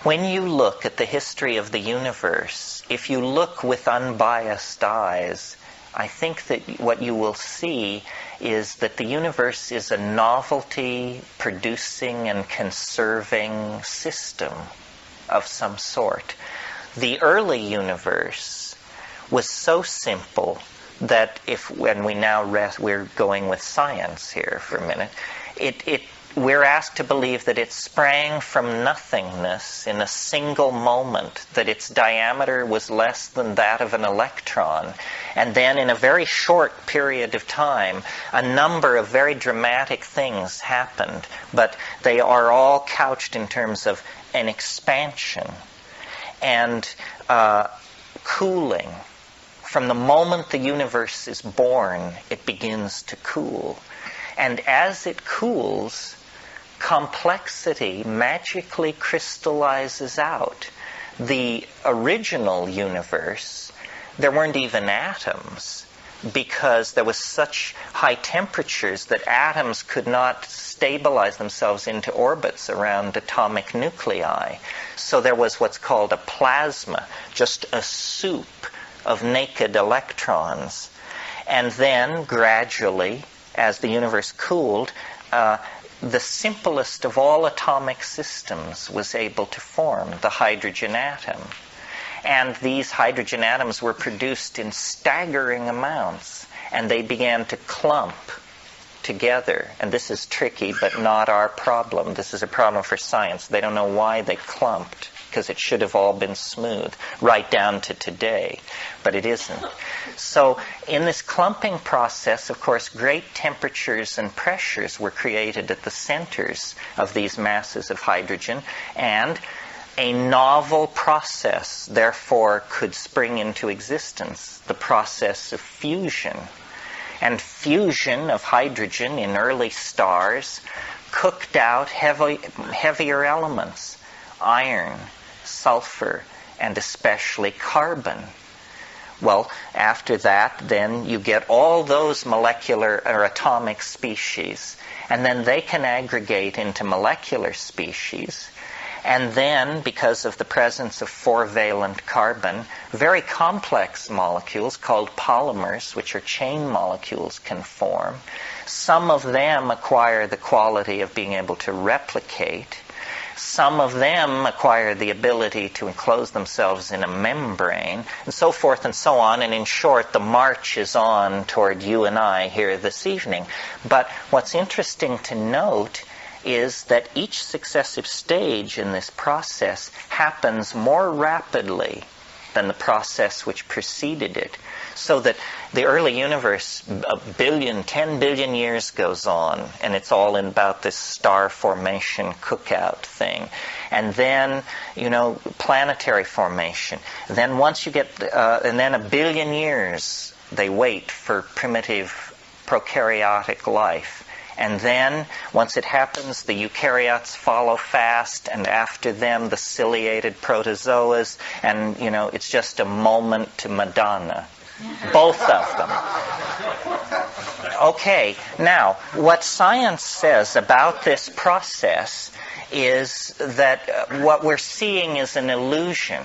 When you look at the history of the universe, if you look with unbiased eyes, I think that what you will see is that the universe is a novelty-producing and conserving system of some sort. The early universe was so simple that we're going with science here for a minute, we're asked to believe that it sprang from nothingness in a single moment, that its diameter was less than that of an electron. And then in a very short period of time, a number of very dramatic things happened. But they are all couched in terms of an expansion and cooling. From the moment the universe is born, it begins to cool. And as it cools, complexity magically crystallizes out. The original universe, there weren't even atoms, because there was such high temperatures that atoms could not stabilize themselves into orbits around atomic nuclei. So there was what's called a plasma, just a soup of naked electrons. And then gradually, as the universe cooled, the simplest of all atomic systems was able to form, the hydrogen atom. And these hydrogen atoms were produced in staggering amounts, and they began to clump together. And this is tricky, but not our problem. This is a problem for science. They don't know why they clumped, because it should have all been smooth, right down to today. But it isn't. So in this clumping process, of course, great temperatures and pressures were created at the centers of these masses of hydrogen, and a novel process, therefore, could spring into existence, the process of fusion. And fusion of hydrogen in early stars cooked out heavier elements, iron, sulfur, and especially carbon. Well, after that, then you get all those molecular or atomic species, and then they can aggregate into molecular species. And then, because of the presence of 4-valent carbon, very complex molecules called polymers, which are chain molecules, can form. Some of them acquire the quality of being able to replicate. Some of them acquire the ability to enclose themselves in a membrane, and so forth and so on. And in short, the march is on toward you and I here this evening. But what's interesting to note is that each successive stage in this process happens more rapidly than the process which preceded it. So that the early universe, 10 billion years goes on, and it's all in about this star formation cookout thing. And then, planetary formation. Then once you get, and then 1 billion years they wait for primitive prokaryotic life. And then, once it happens, the eukaryotes follow fast, and after them, the ciliated protozoas, and, it's just a moment to Madonna. Both of them. Okay, now, what science says about this process is that what we're seeing is an illusion,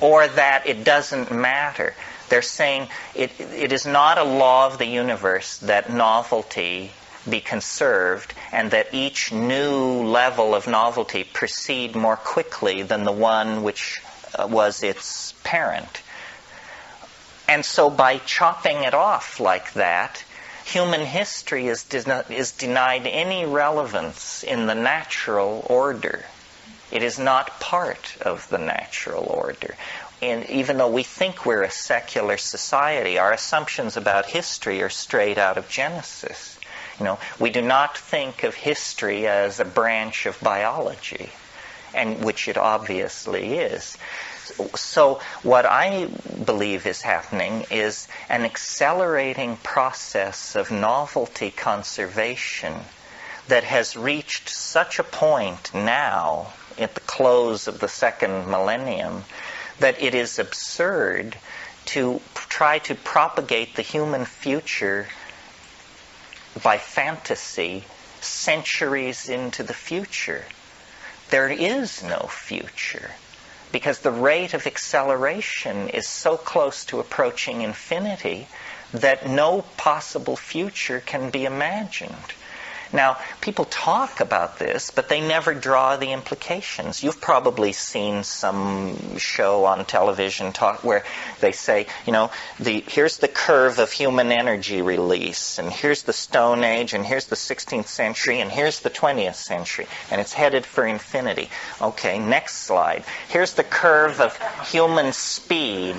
or that it doesn't matter. They're saying it is not a law of the universe that novelty be conserved, and that each new level of novelty proceed more quickly than the one which was its parent. And so by chopping it off like that, human history is denied any relevance in the natural order. It is not part of the natural order. And even though we think we're a secular society, our assumptions about history are straight out of Genesis. We do not think of history as a branch of biology, and which it obviously is. So what I believe is happening is an accelerating process of novelty conservation that has reached such a point now, at the close of the second millennium, that it is absurd to try to propagate the human future by fantasy centuries into the future. there is no future, because the rate of acceleration is so close to approaching infinity that no possible future can be imagined. Now, people talk about this, but they never draw the implications. You've probably seen some show on television where they say, here's the curve of human energy release, and here's the Stone Age, and here's the 16th century, and here's the 20th century, and it's headed for infinity. Okay, next slide. Here's the curve of human speed.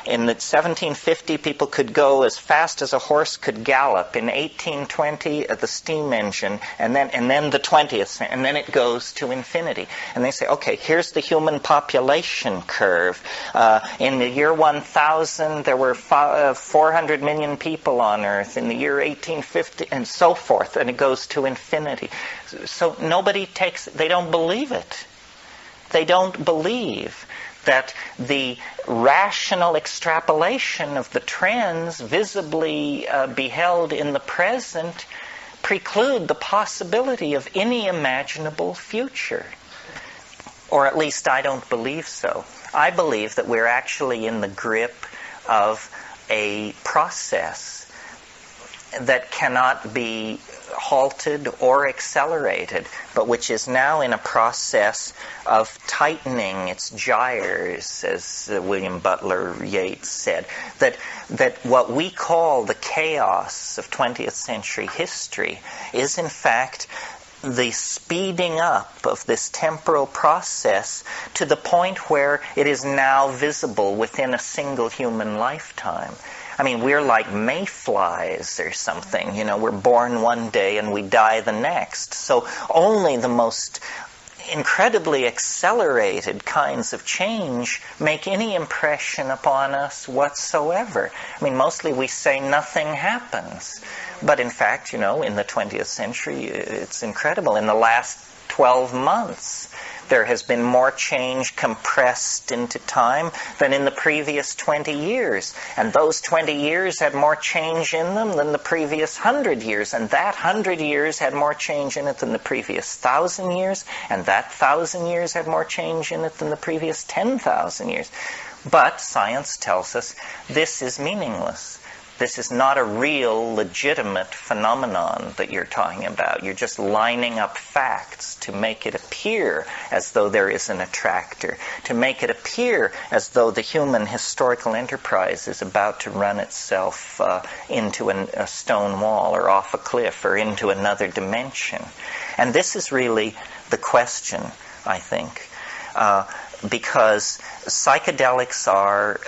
In the 1750, people could go as fast as a horse could gallop. In 1820, the steam engine, and then the 20th, and then it goes to infinity. And they say, okay, here's the human population curve. In the year 1000, there were 400 million people on Earth. In the year 1850, and so forth, and it goes to infinity. So they don't believe it. They don't believe that the rational extrapolation of the trends visibly beheld in the present preclude the possibility of any imaginable future. Or at least I don't believe so. I believe that we're actually in the grip of a process that cannot be halted or accelerated, but which is now in a process of tightening its gyres, as William Butler Yeats said, that what we call the chaos of 20th century history is in fact the speeding up of this temporal process to the point where it is now visible within a single human lifetime. I mean, we're like mayflies or something. We're born one day and we die the next. So only the most incredibly accelerated kinds of change make any impression upon us whatsoever. I mean, mostly we say nothing happens. But in fact, in the 20th century, it's incredible. In the last 12 months, there has been more change compressed into time than in the previous 20 years. And those 20 years had more change in them than the previous 100 years. And that 100 years had more change in it than the previous 1,000 years. And that 1,000 years had more change in it than the previous 10,000 years. But science tells us this is meaningless. This is not a real, legitimate phenomenon that you're talking about. You're just lining up facts to make it appear as though there is an attractor, to make it appear as though the human historical enterprise is about to run itself into a stone wall or off a cliff or into another dimension. And this is really the question, I think. Because psychedelics are,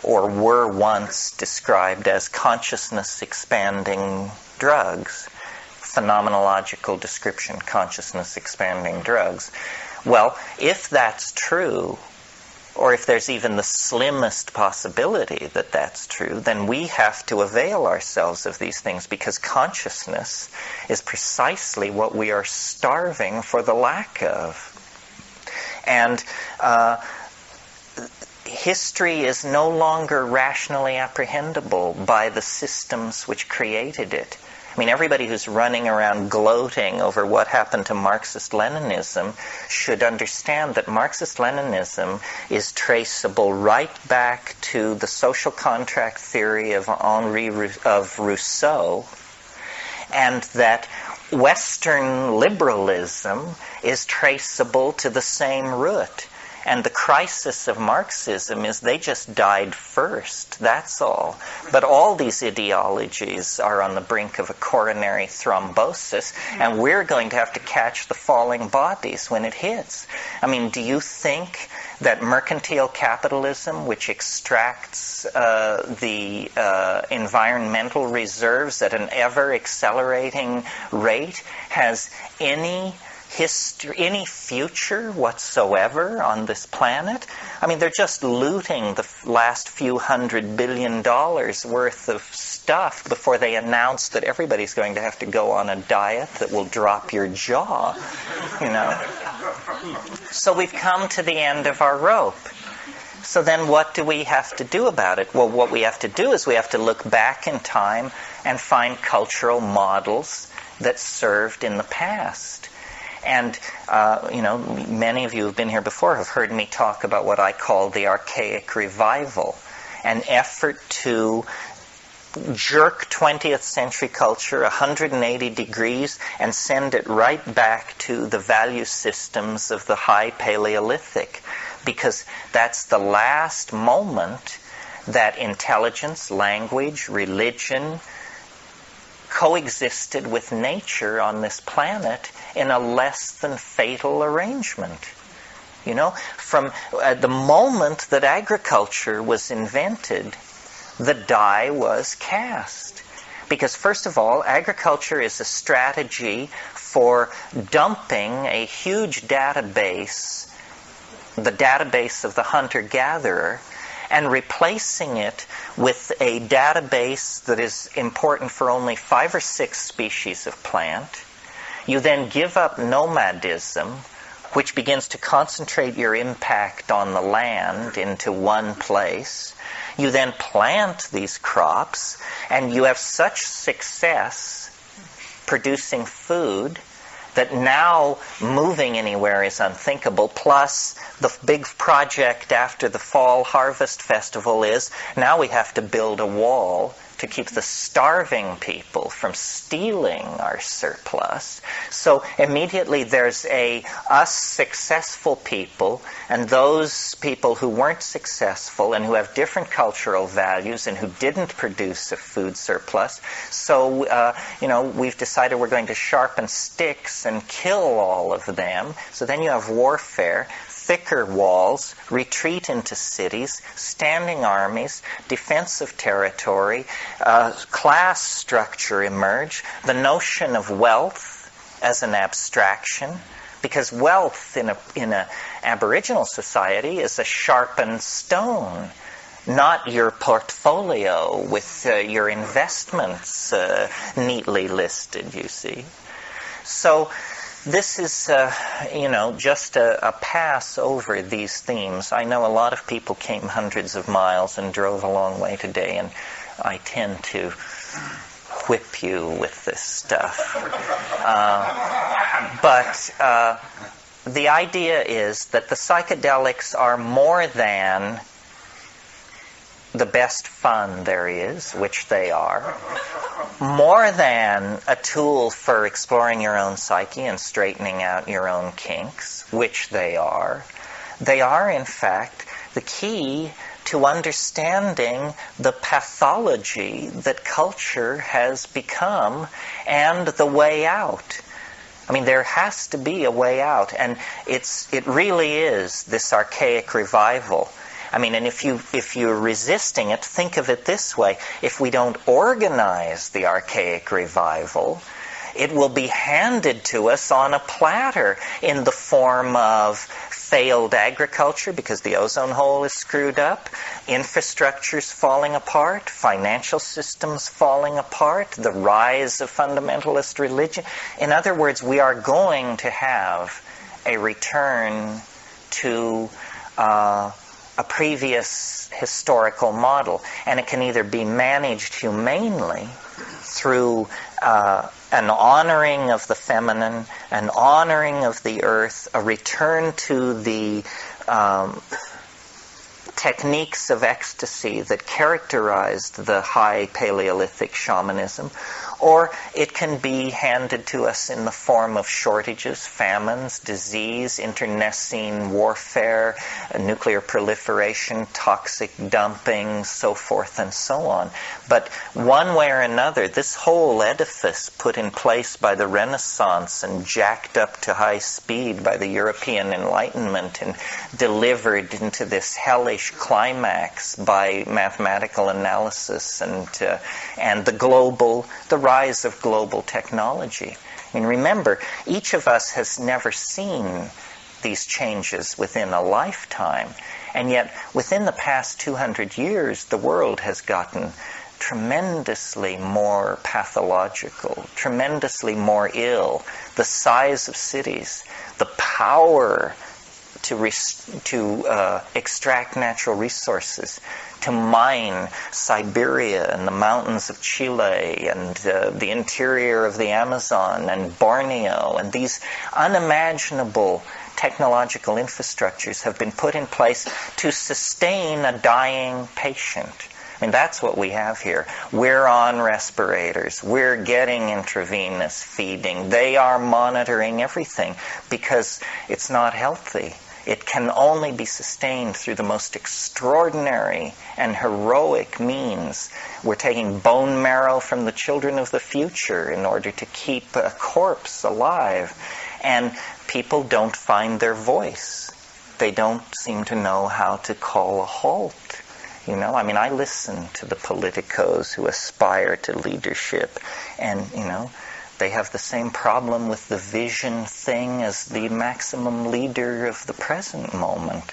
or were once described as consciousness-expanding drugs. Phenomenological description, consciousness-expanding drugs. Well, if that's true, or if there's even the slimmest possibility that that's true, then we have to avail ourselves of these things, because consciousness is precisely what we are starving for the lack of. And history is no longer rationally apprehendable by the systems which created it. I mean, everybody who's running around gloating over what happened to Marxist-Leninism should understand that Marxist-Leninism is traceable right back to the social contract theory of Rousseau, and that Western liberalism is traceable to the same root. And the crisis of Marxism is they just died first, that's all. But all these ideologies are on the brink of a coronary thrombosis, and we're going to have to catch the falling bodies when it hits. I mean, do you think that mercantile capitalism, which extracts the environmental reserves at an ever-accelerating rate, has any future whatsoever on this planet? I mean, they're just looting the last few $100 billion worth of stuff before they announce that everybody's going to have to go on a diet that will drop your jaw, So we've come to the end of our rope. So then what do we have to do about it? Well, what we have to do is we have to look back in time and find cultural models that served in the past. And, many of you who've been here before have heard me talk about what I call the archaic revival, an effort to jerk 20th century culture 180 degrees and send it right back to the value systems of the high Paleolithic, because that's the last moment that intelligence, language, religion coexisted with nature on this planet in a less than fatal arrangement. From the moment that agriculture was invented, the die was cast. Because first of all, agriculture is a strategy for dumping a huge database, the database of the hunter-gatherer, and replacing it with a database that is important for only 5 or 6 species of plant. You then give up nomadism, which begins to concentrate your impact on the land into one place. You then plant these crops, and you have such success producing food that now moving anywhere is unthinkable. Plus, the big project after the fall harvest festival is now we have to build a wall to keep the starving people from stealing our surplus. So immediately there's us successful people and those people who weren't successful and who have different cultural values and who didn't produce a food surplus. So, we've decided we're going to sharpen sticks and kill all of them. So then you have warfare, thicker walls, retreat into cities, standing armies, defense of territory, class structure emerge, the notion of wealth as an abstraction, because wealth in a Aboriginal society is a sharpened stone, not your portfolio with your investments neatly listed, you see. So this is, just a pass over these themes. I know a lot of people came hundreds of miles and drove a long way today, and I tend to whip you with this stuff. But the idea is that the psychedelics are more than the best fun there is, which they are, more than a tool for exploring your own psyche and straightening out your own kinks, which they are. They are, in fact, the key to understanding the pathology that culture has become and the way out. I mean, there has to be a way out, and it really is this archaic revival. I mean, and if you're resisting it, think of it this way. If we don't organize the archaic revival, it will be handed to us on a platter in the form of failed agriculture because the ozone hole is screwed up, infrastructure's falling apart, financial systems falling apart, the rise of fundamentalist religion. In other words, we are going to have a return to a previous historical model, and it can either be managed humanely through an honoring of the feminine, an honoring of the earth, a return to the techniques of ecstasy that characterized the high Paleolithic shamanism, or it can be handed to us in the form of shortages, famines, disease, internecine warfare, nuclear proliferation, toxic dumping, so forth and so on. But one way or another, this whole edifice put in place by the Renaissance and jacked up to high speed by the European Enlightenment and delivered into this hellish climax by mathematical analysis and the rise of global technology. And remember, each of us has never seen these changes within a lifetime, and yet within the past 200 years the world has gotten tremendously more pathological, tremendously more ill. The size of cities, the power to extract natural resources, to mine Siberia and the mountains of Chile and the interior of the Amazon and Borneo, and these unimaginable technological infrastructures have been put in place to sustain a dying patient. I mean, that's what we have here. We're on respirators. We're getting intravenous feeding. They are monitoring everything because it's not healthy. It can only be sustained through the most extraordinary and heroic means. We're taking bone marrow from the children of the future in order to keep a corpse alive. And people don't find their voice. They don't seem to know how to call a halt. You know, I mean, I listen to the politicos who aspire to leadership, and, you know, they have the same problem with the vision thing as the maximum leader of the present moment.